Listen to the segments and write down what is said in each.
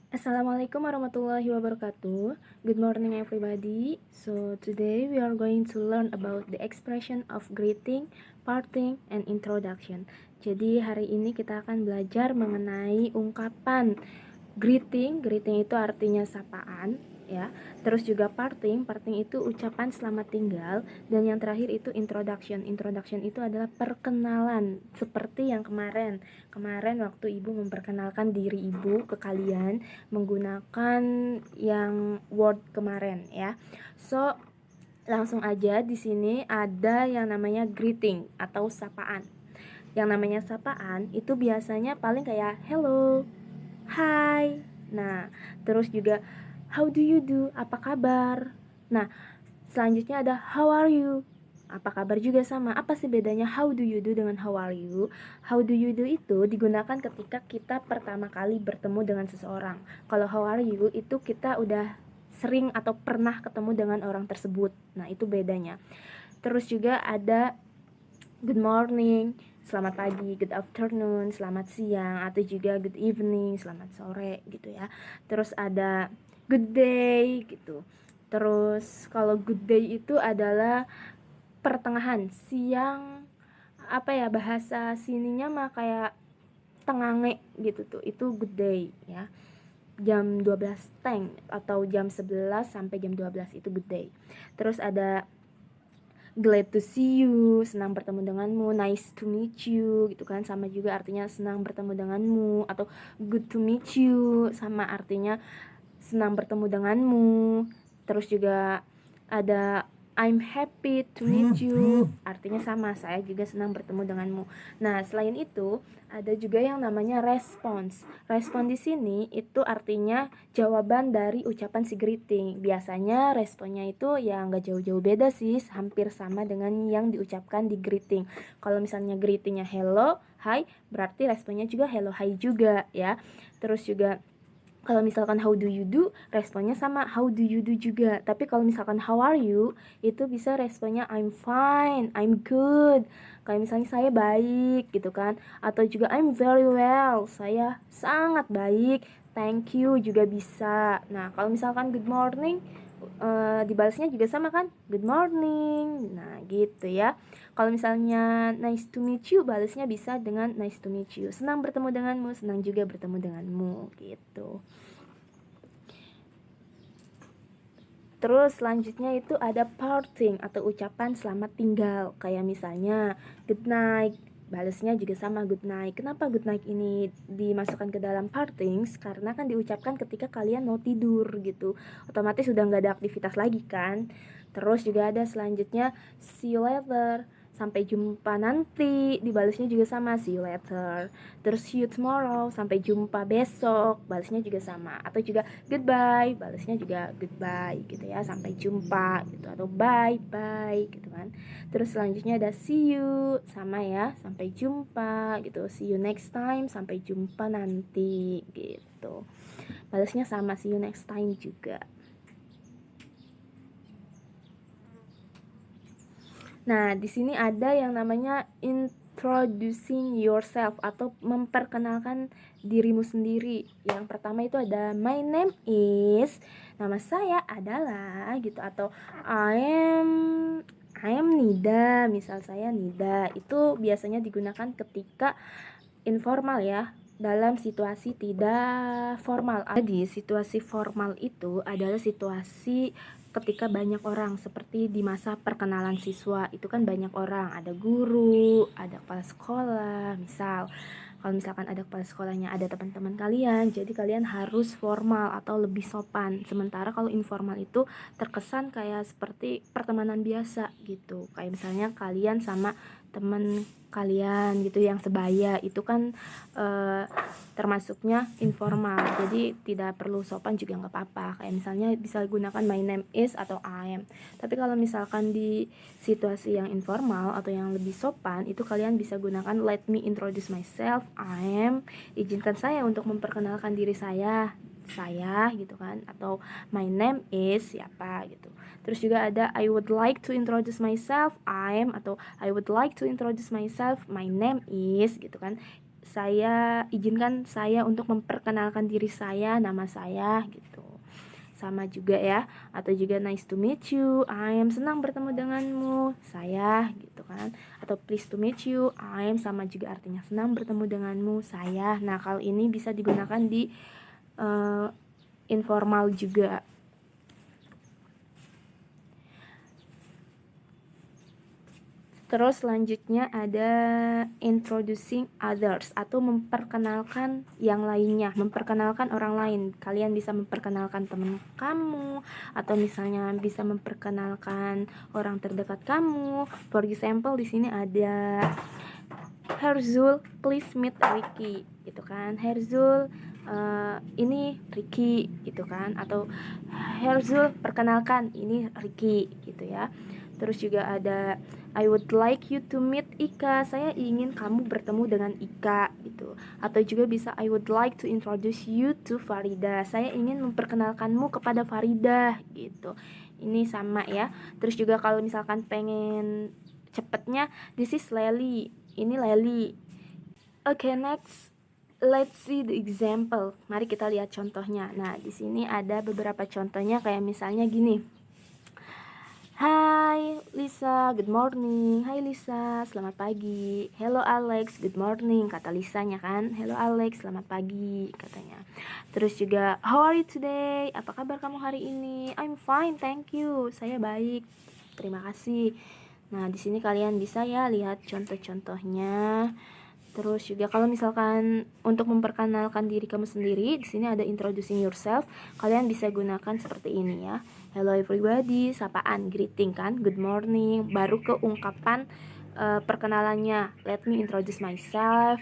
Assalamualaikum warahmatullahi wabarakatuh. Good morning everybody. So today we are going to learn about the expression of greeting, parting, and introduction. Jadi hari ini kita akan belajar mengenai ungkapan greeting. Greeting itu artinya sapaan, ya. Terus juga parting itu ucapan selamat tinggal, dan yang terakhir itu introduction. Introduction itu adalah perkenalan, seperti yang kemarin waktu ibu memperkenalkan diri ibu ke kalian menggunakan yang word kemarin, ya. So langsung aja, di sini ada yang namanya greeting atau sapaan. Yang namanya sapaan itu biasanya paling kayak hello, hi. Nah, terus juga how do you do? Apa kabar? Nah, selanjutnya ada how are you? Apa kabar juga sama. Apa sih bedanya how do you do dengan how are you? How do you do itu digunakan ketika kita pertama kali bertemu dengan seseorang. Kalau how are you itu kita udah sering atau pernah ketemu dengan orang tersebut. Nah, itu bedanya. Terus juga ada good morning, selamat pagi, good afternoon, selamat siang, atau juga good evening, selamat sore gitu ya. Terus ada good day gitu. Terus kalau good day itu adalah pertengahan, siang, apa ya, bahasa sininya mah kayak tengange gitu tuh. Itu good day ya. Jam 12 teng atau jam 11 sampai jam 12 itu good day. Terus ada glad to see you, senang bertemu denganmu, nice to meet you gitu kan, sama juga artinya senang bertemu denganmu. Atau good to meet you sama artinya senang bertemu denganmu. Terus juga ada I'm happy to meet you, artinya sama, saya juga senang bertemu denganmu. Nah, selain itu ada juga yang namanya response. Respon di sini itu artinya jawaban dari ucapan si greeting. Biasanya responnya itu ya nggak jauh-jauh beda sih, hampir sama dengan yang diucapkan di greeting. Kalau misalnya greetingnya hello, hi, berarti responnya juga hello, hi juga ya. Terus juga kalau misalkan how do you do, responnya sama how do you do juga. Tapi kalau misalkan how are you, itu bisa responnya I'm fine, I'm good. Kayak misalnya saya baik gitu kan. Atau juga I'm very well, saya sangat baik, thank you juga bisa. Nah, kalau misalkan good morning, dibalasnya juga sama kan, good morning. Nah, gitu ya. Kalau misalnya nice to meet you, balasnya bisa dengan nice to meet you. Senang bertemu denganmu, senang juga bertemu denganmu gitu. Terus selanjutnya itu ada parting atau ucapan selamat tinggal. Kayak misalnya good night, balasnya juga sama good night. Kenapa good night ini dimasukkan ke dalam partings? Karena kan diucapkan ketika kalian mau tidur gitu. Otomatis sudah nggak ada aktivitas lagi kan. Terus juga ada selanjutnya see you later, sampai jumpa nanti, dibalasnya juga sama see you later. Terus see you tomorrow, sampai jumpa besok, balasnya juga sama. Atau juga goodbye, balasnya juga goodbye gitu ya, sampai jumpa gitu. Atau bye bye gitu kan. Terus selanjutnya ada see you, sama ya, sampai jumpa gitu. See you next time, sampai jumpa nanti gitu. Balasnya sama, see you next time juga. Nah, di sini ada yang namanya introducing yourself atau memperkenalkan dirimu sendiri. Yang pertama itu ada my name is, nama saya adalah gitu. Atau I am Nida, misal saya Nida. Itu biasanya digunakan ketika informal ya, dalam situasi tidak formal. Jadi situasi formal itu adalah situasi ketika banyak orang, seperti di masa perkenalan siswa. Itu kan banyak orang, ada guru, ada kepala sekolah. Misal kalau misalkan ada kepala sekolahnya, ada teman-teman kalian, jadi kalian harus formal atau lebih sopan. Sementara kalau informal itu terkesan kayak seperti pertemanan biasa gitu. Kayak misalnya kalian sama teman kalian gitu yang sebaya, itu kan termasuknya informal, jadi tidak perlu sopan juga nggak apa-apa. Kayak misalnya bisa gunakan my name is atau I am. Tapi kalau misalkan di situasi yang informal atau yang lebih sopan, itu kalian bisa gunakan let me introduce myself, I am, izinkan saya untuk memperkenalkan diri saya gitu kan. Atau my name is siapa gitu. Terus juga ada I would like to introduce myself, I am. Atau I would like to introduce myself, my name is gitu kan. izinkan saya untuk memperkenalkan diri saya, nama saya gitu. Sama juga ya, atau juga nice to meet you, I am senang bertemu denganmu, saya gitu kan. Atau pleased to meet you, I am sama juga artinya senang bertemu denganmu, saya. Nah, kalau ini bisa digunakan di informal juga. Terus selanjutnya ada introducing others atau memperkenalkan yang lainnya, memperkenalkan orang lain. Kalian bisa memperkenalkan teman kamu atau misalnya bisa memperkenalkan orang terdekat kamu. For example, di sini ada Herzul, please meet Ricky, gitu kan. Herzul, ini Ricky, gitu kan. Atau Herzul, perkenalkan, ini Ricky, gitu ya. Terus juga ada I would like you to meet Ika. Saya ingin kamu bertemu dengan Ika gitu. Atau juga bisa I would like to introduce you to Farida. Saya ingin memperkenalkanmu kepada Farida gitu. Ini sama ya. Terus juga kalau misalkan pengen cepetnya, this is Lely. Ini Lely. Okay, next. Let's see the example. Mari kita lihat contohnya. Nah, di sini ada beberapa contohnya kayak misalnya gini. Hai Lisa, good morning. Hai Lisa, selamat pagi. Hello Alex, good morning, kata Lisanya kan. Hello Alex, selamat pagi, katanya. Terus juga, how are you today? Apa kabar kamu hari ini? I'm fine, thank you. Saya baik, terima kasih. Nah, di sini kalian bisa ya lihat contoh-contohnya. Terus juga kalau misalkan untuk memperkenalkan diri kamu sendiri, di sini ada introducing yourself. Kalian bisa gunakan seperti ini ya. Hello everybody, sapaan, greeting kan, good morning. Baru ke ungkapan perkenalannya. Let me introduce myself.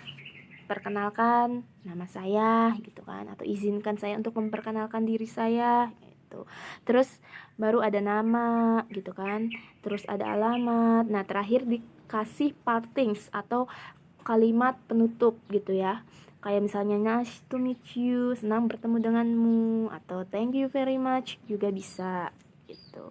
Perkenalkan nama saya gitu kan, atau izinkan saya untuk memperkenalkan diri saya gitu. Terus baru ada nama gitu kan. Terus ada alamat. Nah, terakhir dikasih partings atau kalimat penutup gitu ya. Kayak misalnya nice to meet you, senang bertemu denganmu, atau thank you very much juga bisa gitu.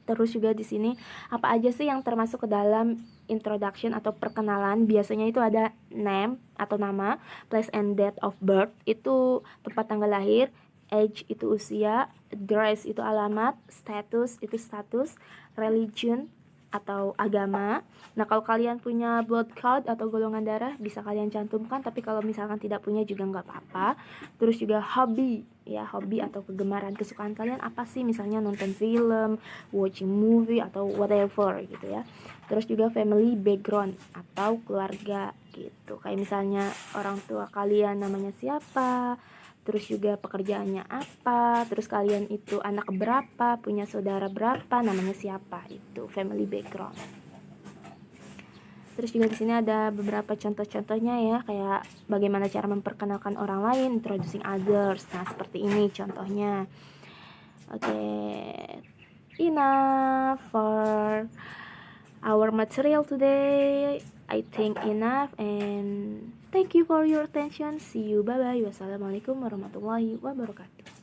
Terus juga di sini apa aja sih yang termasuk ke dalam introduction atau perkenalan? Biasanya itu ada name atau nama, place and date of birth itu tempat tanggal lahir, age itu usia, address itu alamat, status itu status, religion atau agama. Nah, kalau kalian punya blood card atau golongan darah bisa kalian cantumkan, tapi kalau misalkan tidak punya juga nggak apa-apa. Terus juga hobi ya, hobi atau kegemaran, kesukaan kalian apa sih, misalnya nonton film, watching movie atau whatever gitu ya. Terus juga family background atau keluarga gitu, kayak misalnya orang tua kalian namanya siapa, terus juga pekerjaannya apa, terus kalian itu anak berapa, punya saudara berapa, namanya siapa, itu family background. Terus juga di sini ada beberapa contoh-contohnya ya, kayak bagaimana cara memperkenalkan orang lain, introducing others. Nah, seperti ini contohnya. Oke, enough for our material today. I think enough, and thank you for your attention. See you, bye bye. Wassalamualaikum warahmatullahi wabarakatuh.